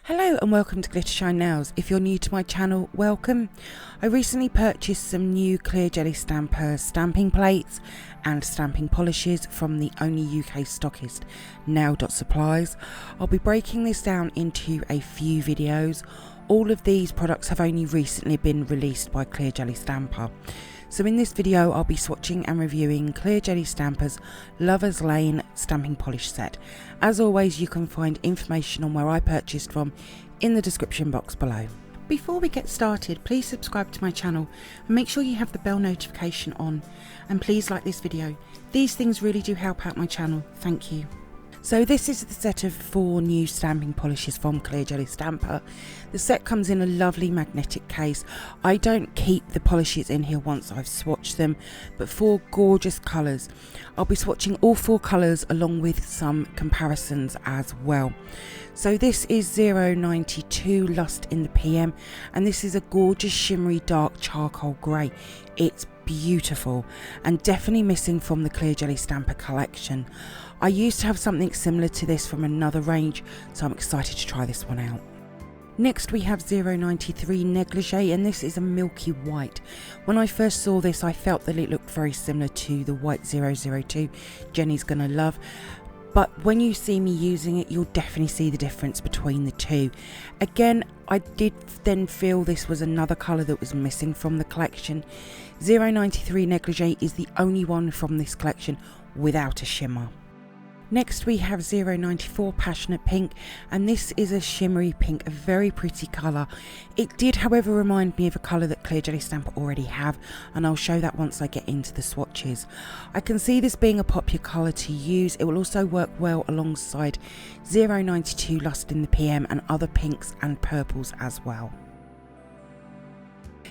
Hello and welcome to glittershinenails. If you're new to my channel, welcome. I recently purchased some new clear jelly stamper stamping plates and stamping polishes from the only UK stockist, Nail.supplies. I'll be breaking this down into a few videos. All of these products have only recently been released by Clear Jelly Stamper. So in this video I'll be swatching and reviewing Clear Jelly Stamper's Lover's Lane stamping polish set. As always, you can find information on where I purchased from in the description box below. Before we get started, please subscribe to my channel and make sure you have the bell notification on, and please like this video. These things really do help out my channel, thank you. So this is the set of 4 new stamping polishes from Clear Jelly Stamper. The set comes in a lovely magnetic case. I don't keep the polishes in here once I've swatched them, but 4 gorgeous colours. I'll be swatching all 4 colours along with some comparisons as well. So this is 092 Lust in the PM, and this is a gorgeous shimmery dark charcoal grey. It's beautiful and definitely missing from the Clear Jelly Stamper collection. I used to have something similar to this from another range, so I'm excited to try this one out. Next we have 093 Negligee, and this is a milky white. When I first saw this I felt that it looked very similar to the white 002 Jenny's Gonna Love, but when you see me using it you'll definitely see the difference between the two. Again, I did then feel this was another colour that was missing from the collection. 093 Negligee is the only one from this collection without a shimmer. Next we have 094 Passionate Pink, and this is a shimmery pink, a very pretty colour. It did however remind me of a colour that Clear Jelly Stamper already have, and I'll show that once I get into the swatches. I can see this being a popular colour to use. It will also work well alongside 092 Lust in the PM and other pinks and purples as well.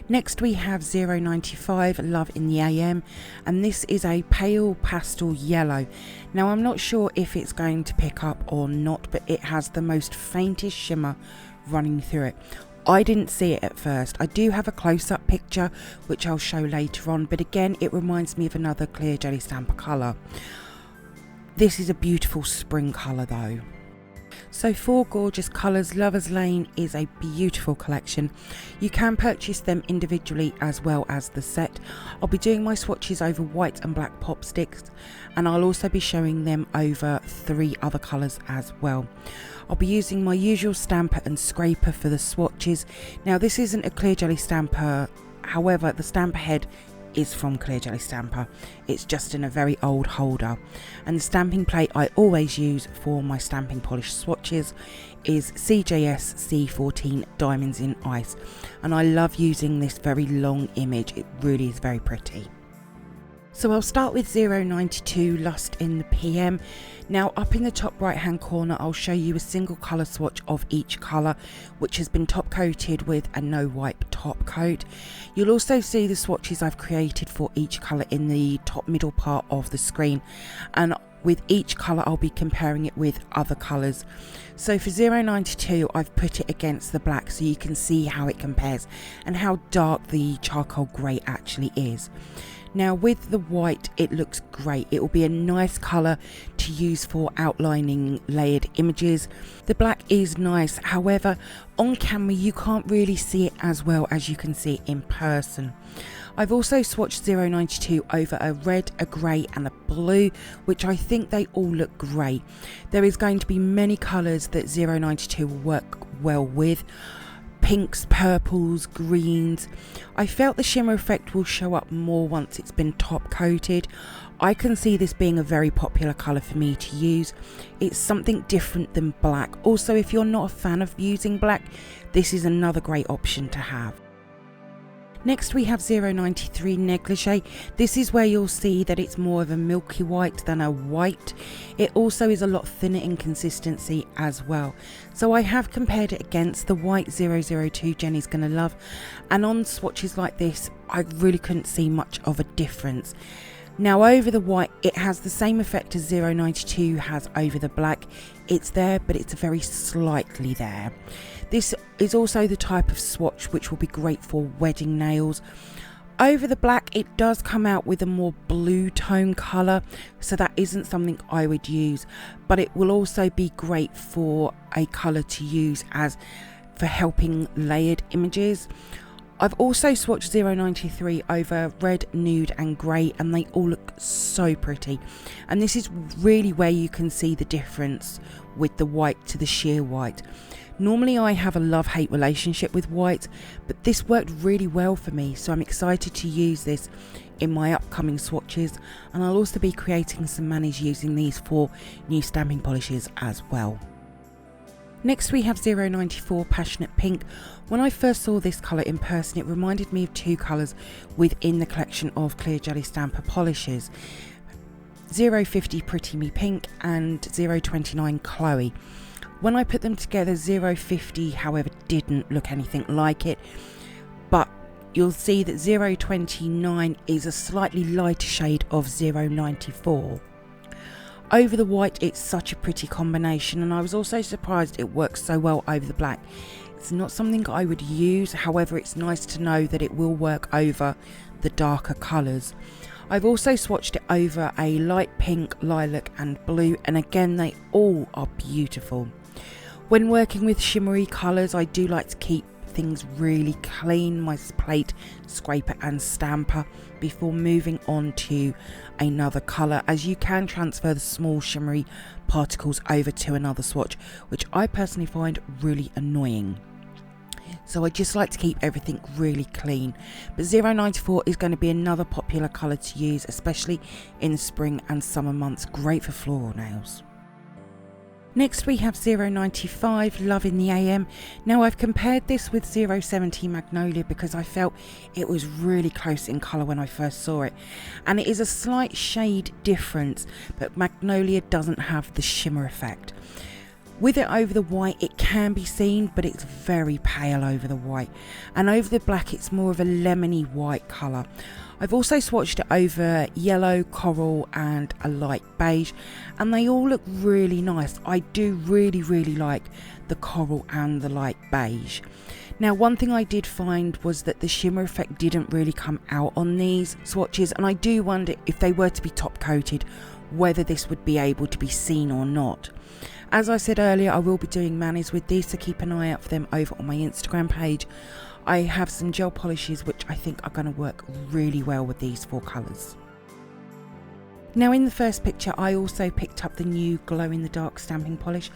Next we have 095 Love in the AM, and this is a pale pastel yellow. Now I'm not sure if it's going to pick up or not, but it has the most faintest shimmer running through it. I didn't see it at first. I do have a close-up picture which I'll show later on, but again it reminds me of another Clear Jelly Stamper colour. This is a beautiful spring colour though. So 4 gorgeous colours. Lover's Lane is a beautiful collection. You can purchase them individually as well as the set. I'll be doing my swatches over white and black pop sticks, and I'll also be showing them over 3 other colours as well. I'll be using my usual stamper and scraper for the swatches. Now this isn't a Clear Jelly Stamper, however the stamper head is from Clear Jelly Stamper. It's just in a very old holder, and the stamping plate I always use for my stamping polish swatches is CJS C14 Diamonds in Ice, and I love using this very long image. It really is very pretty. So I'll start with 092 Lust in the PM. Now up in the top right hand corner I'll show you a single colour swatch of each colour, which has been top coated with a no wipe top coat. You'll also see the swatches I've created for each colour in the top middle part of the screen, and with each colour I'll be comparing it with other colours. So for 092 I've put it against the black so you can see how it compares and how dark the charcoal grey actually is. Now with the white it looks great. It will be a nice colour to use for outlining layered images. The black is nice, however on camera you can't really see it as well as you can see it in person. I've also swatched 092 over a red, a grey and a blue, which I think they all look great. There is going to be many colours that 092 will work well with. Pinks, purples, greens. I felt the shimmer effect will show up more once it's been top coated. I can see this being a very popular colour for me to use. It's something different than black. Also, if you're not a fan of using black, this is another great option to have. Next we have 093 Negligee. This is where you'll see that it's more of a milky white than a white. It also is a lot thinner in consistency as well. So I have compared it against the white 002 Jenny's Gonna Love, and on swatches like this I really couldn't see much of a difference. Now over the white it has the same effect as 092 has over the black. It's there, but it's very slightly there. This is also the type of swatch which will be great for wedding nails. Over the black, it does come out with a more blue tone colour, so that isn't something I would use, but it will also be great for a colour to use as for helping layered images. I've also swatched 093 over red, nude and grey, and they all look so pretty, and this is really where you can see the difference with the white to the sheer white. Normally I have a love-hate relationship with white, but this worked really well for me, so I'm excited to use this in my upcoming swatches, and I'll also be creating some manis using these for new stamping polishes as well. Next we have 094 Passionate Pink. When I first saw this colour in person, it reminded me of two colours within the collection of Clear Jelly Stamper polishes, 050 Pretty Me Pink and 029 Chloe. When I put them together, 050 however didn't look anything like it, but you'll see that 029 is a slightly lighter shade of 094. Over the white, it's such a pretty combination, and I was also surprised it works so well over the black. It's not something I would use, however it's nice to know that it will work over the darker colours. I've also swatched it over a light pink, lilac and blue, and again they all are beautiful. When working with shimmery colours, I do like to keep things really clean, my plate, scraper and stamper, before moving on to another colour, as you can transfer the small shimmery particles over to another swatch, which I personally find really annoying. So I just like to keep everything really clean. But 094 is going to be another popular colour to use, especially in the spring and summer months, great for floral nails. Next we have 095 Love in the AM. Now I've compared this with 070 Magnolia because I felt it was really close in colour when I first saw it, and it is a slight shade difference, but Magnolia doesn't have the shimmer effect. With it over the white it can be seen, but it's very pale over the white, and over the black it's more of a lemony white colour. I've also swatched it over yellow, coral and a light beige, and they all look really nice. I do really like the coral and the light beige. Now one thing I did find was that the shimmer effect didn't really come out on these swatches, and I do wonder if they were to be top coated whether this would be able to be seen or not. As I said earlier, I will be doing manis with these, so keep an eye out for them over on my Instagram page. I have some gel polishes which I think are going to work really well with these four colours. Now in the first picture I also picked up the new glow in the dark stamping polish.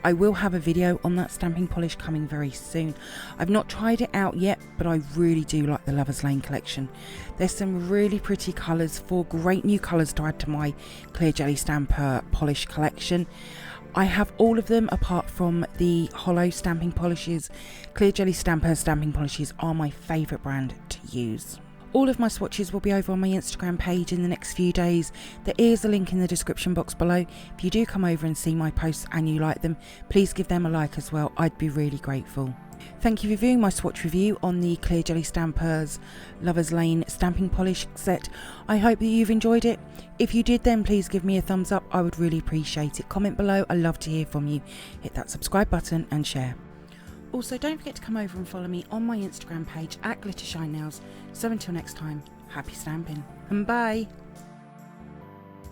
I will have a video on that stamping polish coming very soon. I've not tried it out yet, but I really do like the Lover's Lane collection. There's some really pretty colours, four great new colours to add to my Clear Jelly Stamper polish collection. I have all of them apart from the hollow stamping polishes. Clear Jelly Stamper stamping polishes are my favourite brand to use. All of my swatches will be over on my Instagram page in the next few days. There is a link in the description box below. If you do come over and see my posts and you like them, please give them a like as well. I'd be really grateful. Thank you for viewing my swatch review on the Clear Jelly Stampers Lover's Lane stamping polish set. I hope that you've enjoyed it. If you did, then please give me a thumbs up. I would really appreciate it. Comment below. I love to hear from you. Hit that subscribe button and share. Also, don't forget to come over and follow me on my Instagram page at glittershinenails. So until next time, happy stamping and bye.